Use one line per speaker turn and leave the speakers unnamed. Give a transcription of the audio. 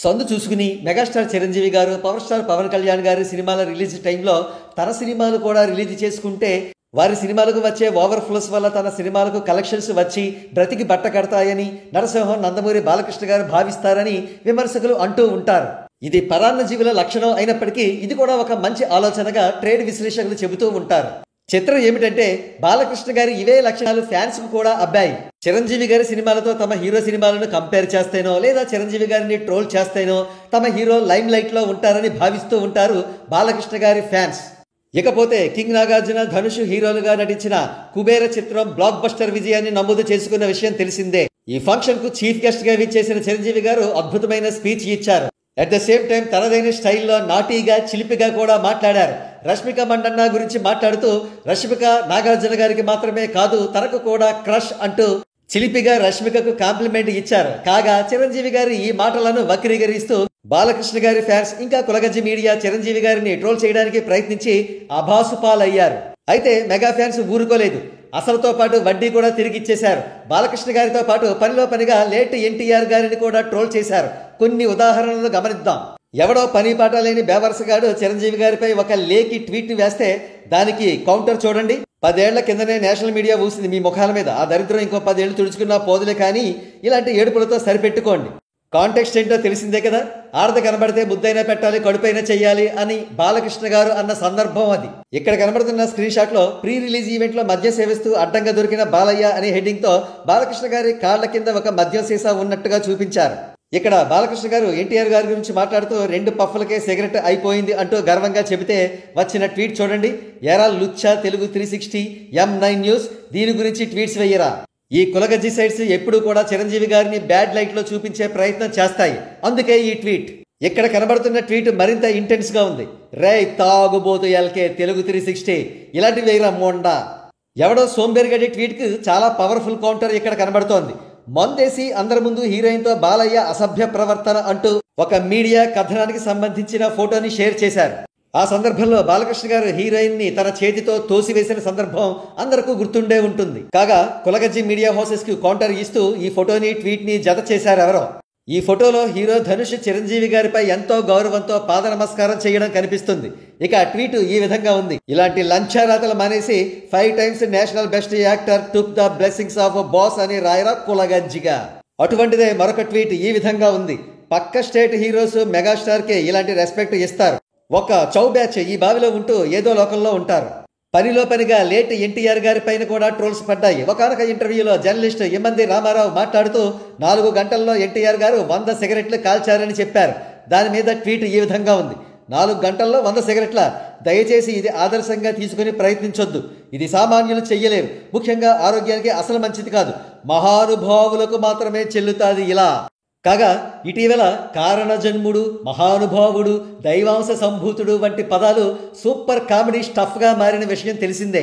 సందు చూసుకుని మెగాస్టార్ చిరంజీవి గారు, పవర్ స్టార్ పవన్ కళ్యాణ్ గారి సినిమాల రిలీజ్ టైంలో తన సినిమాలు కూడా రిలీజ్ చేసుకుంటే వారి సినిమాలకు వచ్చే ఓవర్ఫ్లోస్ వల్ల తన సినిమాలకు కలెక్షన్స్ వచ్చి బ్రతికి బట్ట కడతాయని నరసింహం నందమూరి బాలకృష్ణ గారు భావిస్తారని విమర్శకులు అంటూ ఉంటారు. ఇది పరాన్నజీవుల లక్షణం అయినప్పటికీ ఇది కూడా ఒక మంచి ఆలోచనగా ట్రేడ్ విశ్లేషకులు చెబుతూ ఉంటారు. చిత్రం ఏమిటంటే బాలకృష్ణ గారి ఇవే లక్షణాలు ఫ్యాన్స్ కు కూడా అబ్బాయి. చిరంజీవి గారి సినిమాలతో తమ హీరో సినిమాలను కంపేర్ చేస్తేనో లేదా చిరంజీవి గారిని ట్రోల్ చేస్తేనో తమ హీరో లైమ్ లైట్ లో ఉంటారని భావిస్తూ ఉంటారు బాలకృష్ణ గారి ఫ్యాన్స్. ఇకపోతే కింగ్ నాగార్జున, ధనుష్ హీరోలుగా నటించిన కుబేర చిత్రం బ్లాక్ బస్టర్ విజయాన్ని నమోదు చేసుకున్న విషయం తెలిసిందే. ఈ ఫంక్షన్ కు చీఫ్ గెస్ట్ గా విచ్చేసిన చిరంజీవి గారు అద్భుతమైన స్పీచ్ ఇచ్చారు. అట్ ద సేమ్ టైం తనదైన స్టైల్లో నాటీగా చిలిపిగా కూడా మాట్లాడారు. రష్మిక మండన్న గురించి మాట్లాడుతూ రష్మిక నాగార్జున గారికి మాత్రమే కాదు తనకు కూడా క్రష్ అంటూ చిలిపిగా రష్మికకు కాంప్లిమెంట్ ఇచ్చారు. కాగా చిరంజీవి గారి ఈ మాటలను వక్రీకరిస్తూ బాలకృష్ణ గారి ఫ్యాన్స్ ఇంకా కులగజ్జి మీడియా చిరంజీవి గారిని ట్రోల్ చేయడానికి ప్రయత్నించి అభాసుపాలయ్యారు. అయితే మెగా ఫ్యాన్స్ ఊరుకోలేదు. అసలుతో పాటు వడ్డీ కూడా తిరిగి ఇచ్చేశారు. బాలకృష్ణ గారితో పాటు పనిలో పనిగా లేట్ ఎన్టీఆర్ గారిని కూడా ట్రోల్ చేశారు. కొన్ని ఉదాహరణలు గమనిద్దాం. ఎవడో పని పాట లేని బేవర్సగాడు చిరంజీవి గారిపై ఒక లేఖి ట్వీట్ వేస్తే దానికి కౌంటర్ చూడండి. 10 ఏళ్ల కిందనే నేషనల్ మీడియా ఊసింది మీ ముఖాల మీద. ఆ దరిద్రం ఇంకో 10 ఏళ్లు తుడుచుకున్నా పోదులే, కానీ ఇలాంటి ఏడుపులతో సరిపెట్టుకోండి. కాంటెక్స్ట్ ఏంటో తెలిసిందే కదా. ఆడద కనబడితే ముద్దైనా పెట్టాలి, కడుపైనా చెయ్యాలి అని బాలకృష్ణ గారు అన్న సందర్భం అది. ఇక్కడ కనబడుతున్న స్క్రీన్ షాట్ లో ప్రీ రిలీజ్ ఈవెంట్ లో మద్యం సేవిస్తూ అడ్డంగా దొరికిన బాలయ్య అనే హెడ్డింగ్ తో బాలకృష్ణ గారి కాళ్ల కింద ఒక మద్యం సీసా ఉన్నట్టుగా చూపించారు. ఇక్కడ బాలకృష్ణ గారు ఎన్టీఆర్ గారి గురించి మాట్లాడుతూ 2 పఫ్ఫలకే సిగరెట్ అయిపోయింది అంటూ గర్వంగా చెబితే వచ్చిన ట్వీట్ చూడండి. ఎరా లుచ్చా తెలుగు 360 M9 న్యూస్ దీని గురించి ట్వీట్స్ వెయ్యరా. ఈ కులగజ్జి సైట్స్ ఎప్పుడూ కూడా చిరంజీవి గారిని బ్యాడ్ లైట్ లో చూపించే ప్రయత్నం చేస్తాయి. అందుకే ఈ ట్వీట్. ఇక్కడ కనబడుతున్న ట్వీట్ మరింత ఇంటెన్స్ గా ఉంది. రే తాగుబోతు ఎల్కే తెలుగు 360 ఇలాంటి వేయరా మోండా. ఎవడో సోంబేరిగడి ట్వీట్ కు చాలా పవర్ఫుల్ కౌంటర్ ఇక్కడ కనబడుతోంది. మందేసి అందరి ముందు హీరోయిన్ తో బాలయ్య అసభ్య ప్రవర్తన అంటూ ఒక మీడియా కథనానికి సంబంధించిన ఫోటోని షేర్ చేశారు. ఆ సందర్భంలో బాలకృష్ణ గారు హీరోయిన్ ని తన చేతితో తోసివేసిన సందర్భం అందరికీ గుర్తుండే ఉంటుంది. కాగా కులగజ్జి మీడియా హౌసెస్ కు కౌంటర్ ఇస్తూ ఈ ఫోటోని ట్వీట్ ని జత చేశారు ఎవరో. ఈ ఫోటోలో హీరో ధనుష్ చిరంజీవి గారిపై ఎంతో గౌరవంతో పాద నమస్కారం చేయడం కనిపిస్తుంది. ఇక ట్వీట్ ఈ విధంగా ఉంది. ఇలాంటి లంచారాతలు మానేసి 5 times national best actor took the blessings of boss అని రాయరా కులగజ్జిగా. అటువంటిదే మరొక ట్వీట్ ఈ విధంగా ఉంది. పక్క స్టేట్ హీరోస్ మెగాస్టార్ కే ఇలాంటి రెస్పెక్ట్ ఇస్తారు. ఒక చౌ బ్యాచ్ ఈ బావిలో ఉంటూ ఏదో లోకంలో ఉంటారు. పనిలో పనిగా లేట్ ఎన్టీఆర్ గారి పైన కూడా ట్రోల్స్ పడ్డాయి. ఒకనొక ఇంటర్వ్యూలో జర్నలిస్ట్ ఇమ్మంది రామారావు మాట్లాడుతూ 4 గంటల్లో ఎన్టీఆర్ గారు 100 సిగరెట్లు కాల్చారని చెప్పారు. దాని మీద ట్వీట్ ఈ విధంగా ఉంది. 4 గంటల్లో 100 సిగరెట్ల? దయచేసి ఇది ఆదర్శంగా తీసుకుని ప్రయత్నించొద్దు. ఇది సామాన్యులు చెయ్యలేరు. ముఖ్యంగా ఆరోగ్యానికి అసలు మంచిది కాదు. మహానుభావులకు మాత్రమే చెల్లుతాది ఇలా. కాగా ఇటీవల కారణజన్ముడు, మహానుభావుడు, దైవాంశ సంభూతుడు వంటి పదాలు సూపర్ కామెడీ స్టఫ్ గా మారిన విషయం తెలిసిందే.